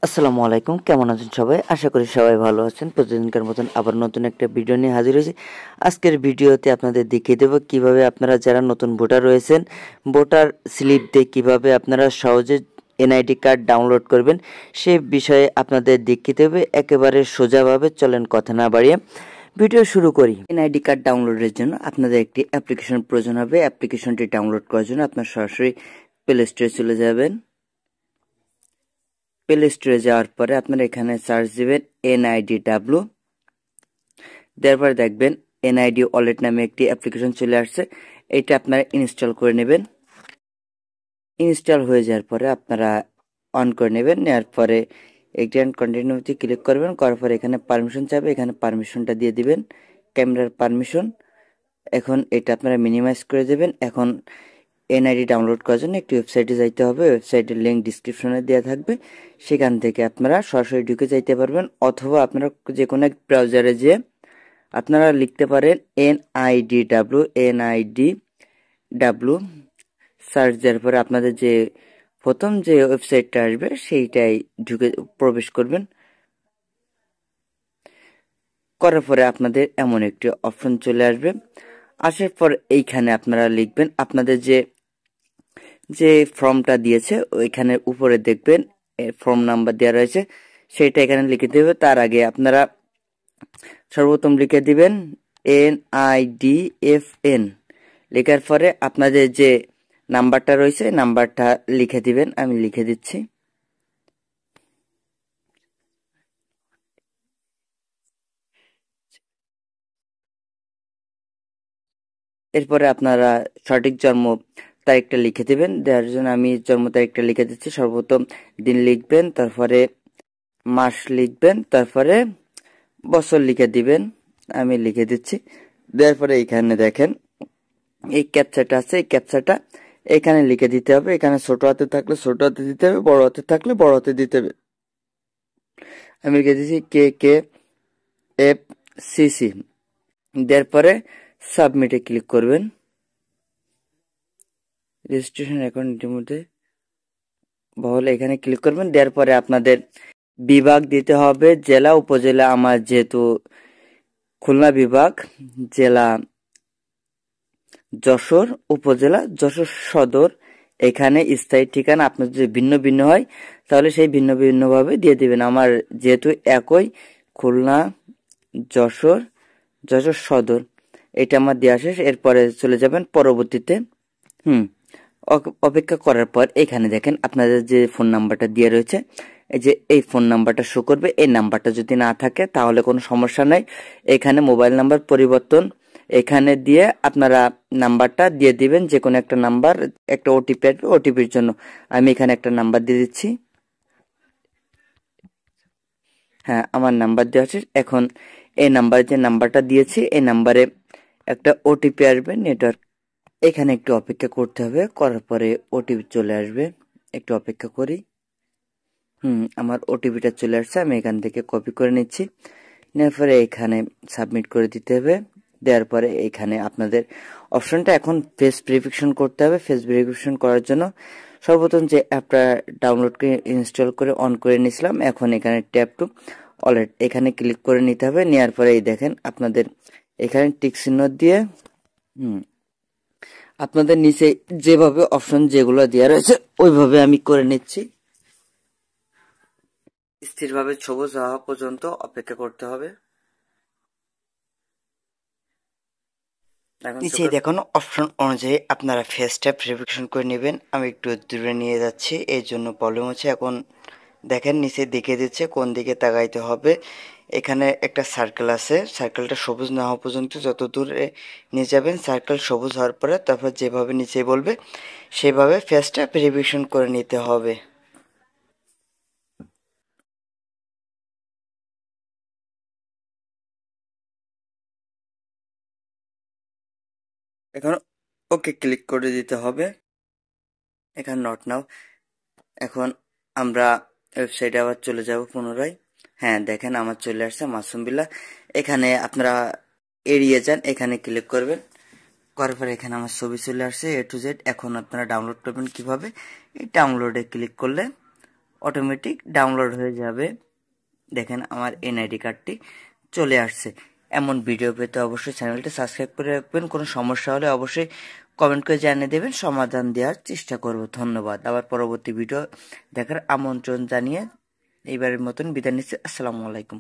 আসসালামু আলাইকুম, কেমন আছেন সবাই? আশা করি সবাই ভালো আছেন। প্রতিদিনকার মতন আবার নতুন একটা ভিডিও নিয়ে হাজির হয়েছি। আজকের ভিডিওতে আপনাদের দেখিয়ে দেব কিভাবে আপনারা যারা নতুন ভোটার রয়েছেন, ভোটার স্লিপ দিয়ে কিভাবে আপনারা সহজে এনআইডি কার্ড ডাউনলোড করবেন সে বিষয়ে আপনাদের দেখিয়ে দেবে একেবারে সোজাভাবে। চলেন কথা না বাড়িয়ে ভিডিও শুরু করি। এনআইডি কার্ড ডাউনলোডের জন্য আপনাদের একটি অ্যাপ্লিকেশন প্রয়োজন হবে। অ্যাপ্লিকেশনটি ডাউনলোড করার জন্য আপনার সরাসরি প্লে স্টোরে চলে যাবেন। প্লে স্টোরে যাওয়ার পরে আপনারা এখানে সার্চ দিবেন NIDW, দেওয়ার পরে দেখবেন NID ওয়ালেট নামে একটি অ্যাপ্লিকেশন চলে আসছে। এটা আপনারা ইনস্টল করে নেবেন। ইনস্টল হয়ে যাওয়ার পরে আপনারা অন করে নেবেন। নেওয়ার পরে এগ্রি কন্টিনিউতে ক্লিক করবেন। করার পরে এখানে পারমিশন চাইবে, এখানে পারমিশনটা দিয়ে দিবেন, ক্যামেরার পারমিশন। এখন এটা আপনারা মিনিমাইজ করে দেবেন। এখন এনআইডি ডাউনলোড করার জন্য একটি ওয়েবসাইটে যাইতে হবে। ওয়েবসাইটের লিঙ্ক ডিসক্রিপশনে দেওয়া থাকবে, সেখান থেকে আপনারা সরাসরি ঢুকে যাইতে পারবেন, অথবা আপনারা যে কোনো এক ব্রাউজারে যেয়ে আপনারা লিখতে পারেন NIDW সার্চ দেওয়ার পরে আপনাদের যে প্রথম যে ওয়েবসাইটটা আসবে সেইটাই ঢুকে প্রবেশ করবেন। করার পরে আপনাদের এমন একটি অপশন চলে আসবে। আসার পর এইখানে আপনারা লিখবেন আপনাদের যে ফর্মটা দিয়েছে, ওইখানে উপরে দেখবেন ফর্ম নাম্বার দেওয়া রয়েছে, সেটা এখানে লিখে দেবে। তার আগে আপনারা সর্বপ্রথম লিখে দিবেন NIDFN। লেখার পরে আপনাদের যে নাম্বারটা রয়েছে নাম্বারটা লিখে দিবেন। আমি লিখে দিচ্ছি। এরপরে আপনারা সঠিক জন্ম তারিখটা লিখে দিবেন। দেওয়ার জন্য আমি জন্ম তারিখটা লিখে দিচ্ছি। সর্বপ্রথম দিন লিখবেন, তারপরে মাস লিখবেন, তারপরে বছর লিখে দিবেন। আমি লিখে দিচ্ছি। দেওয়ার পরে এইখানে দেখেন এই ক্যাপচাটা আছে, এই ক্যাপচাটা এখানে লিখে দিতে হবে। এখানে ছোট হাতে থাকলে ছোট হাতে দিতে হবে, বড় হাতে থাকলে বড় হাতে দিতে হবে। আমি লিখে দিচ্ছি KKFCC। দেওয়ার পরে সাবমিটে ক্লিক করবেন। রেজিস্ট্রেশন এখন ইতিমধ্যে বহলে এখানে ক্লিক করবেন। দেওয়ার পরে আপনাদের বিভাগ দিতে হবে, জেলা উপজেলা। আমার যেহেতু খুলনা বিভাগ, জেলা যশোর, উপজেলা যশোর সদর। এখানে স্থায়ী ঠিকানা আপনার যদি ভিন্ন ভিন্ন হয় তাহলে সেই ভিন্ন ভিন্ন ভাবে দিয়ে দিবেন। আমার যেহেতু একই, খুলনা যশোর যশোর সদর, এটা আমার দেওয়া শেষ। এরপরে চলে যাবেন পরবর্তীতে। অপেক্ষা করার পর এখানে দেখেন আপনাদের যে ফোন নাম্বারটা দিয়ে রয়েছে, এই যে এই ফোন নাম্বারটা শো করবে। এই নাম্বারটা যদি না থাকে তাহলে কোনো সমস্যা নাই। এখানে মোবাইল নাম্বার পরিবর্তন এখানে দিয়ে আপনারা নাম্বারটা দিয়ে দিবেন, যে কোনো একটা নাম্বার। একটা ওটিপি আসবে, ওটিপির জন্য আমি এখানে একটা নাম্বার দিয়ে দিচ্ছি। হ্যাঁ, আমার নাম্বার দেওয়া আছে। এখন এই নাম্বারে যে নাম্বারটা দিয়েছি এই নাম্বারে একটা ওটিপি আসবে নেটওয়ার্ক। এখানে একটু অপেক্ষা করতে হবে। করার পরে ওটিপি চলে আসবে, একটু অপেক্ষা করি। আমার ওটিপিটা চলে আসছে। আমি এখান থেকে কপি করে নিচ্ছি। নেওয়ার পরে এখানে সাবমিট করে দিতে হবে। দেওয়ার পরে এখানে আপনাদের অপশনটা এখন ফেস ভেরিফিকেশন করতে হবে। ফেস ভেরিফিকেশন করার জন্য সর্বপ্রথম যে অ্যাপটা ডাউনলোড করে ইনস্টল করে অন করে নিয়েছিলাম, এখন এখানে ট্যাপ টু ওয়ালেট এখানে ক্লিক করে নিতে হবে। নেওয়ার পরে এই দেখেন আপনাদের এখানে টিক চিহ্ন দিয়ে আপনাদের নিচে যেভাবে অপশন যেগুলো দেওয়া রয়েছে ওইভাবে আমি করে নিচ্ছি। স্থিরভাবে সবুজ হওয়া পর্যন্ত অপেক্ষা করতে হবে। নিচে দেখুন অপশন অনুযায়ী আপনারা ফেস ট্যাপ ভেরিফিকেশন করে নেবেন। আমি একটু দূরে নিয়ে যাচ্ছি, এই জন্য প্রবলেম হচ্ছে। এখন দেখেন নিচে দেখিয়ে দিচ্ছে কোন দিকে তাকাইতে হবে। এখানে একটা সার্কেল আছে, সার্কেলটা সবুজ না হওয়া পর্যন্ত যত দূরে নিয়ে যাবেন, সার্কেল সবুজ হওয়ার পরে তারপর যেভাবে নিচে বলবে সেভাবে ফেস ট্যাপ ভেরিফিকেশন করে নিতে হবে। এখন ওকে ক্লিক করে দিতে হবে। এখানে নট নাও। এখন আমরা ওয়েবসাইটে আবার চলে যাব পুনরায়। হ্যাঁ, দেখেন আমার চলে আসছে মাসুম বিল্লাহ। এখানে আপনারা এড়িয়ে যান, এখানে ক্লিক করবেন। করার পরে এখানে আমার ছবি চলে আসছে A to Z। এখন আপনারা ডাউনলোড করবেন কিভাবে, এই ডাউনলোডে ক্লিক করলে অটোমেটিক ডাউনলোড হয়ে যাবে। দেখেন আমার এনআইডি কার্ডটি চলে আসছে। এমন ভিডিও পেতে অবশ্যই চ্যানেলটি সাবস্ক্রাইব করে রাখবেন। কোনো সমস্যা হলে অবশ্যই কমেন্ট করে জানিয়ে দেবেন, সমাধান দেওয়ার চেষ্টা করব। ধন্যবাদ। আবার পরবর্তী ভিডিও দেখার আমন্ত্রণ জানিয়ে এইবারের মতন বিদায় নিচ্ছি। আসসালামু আলাইকুম।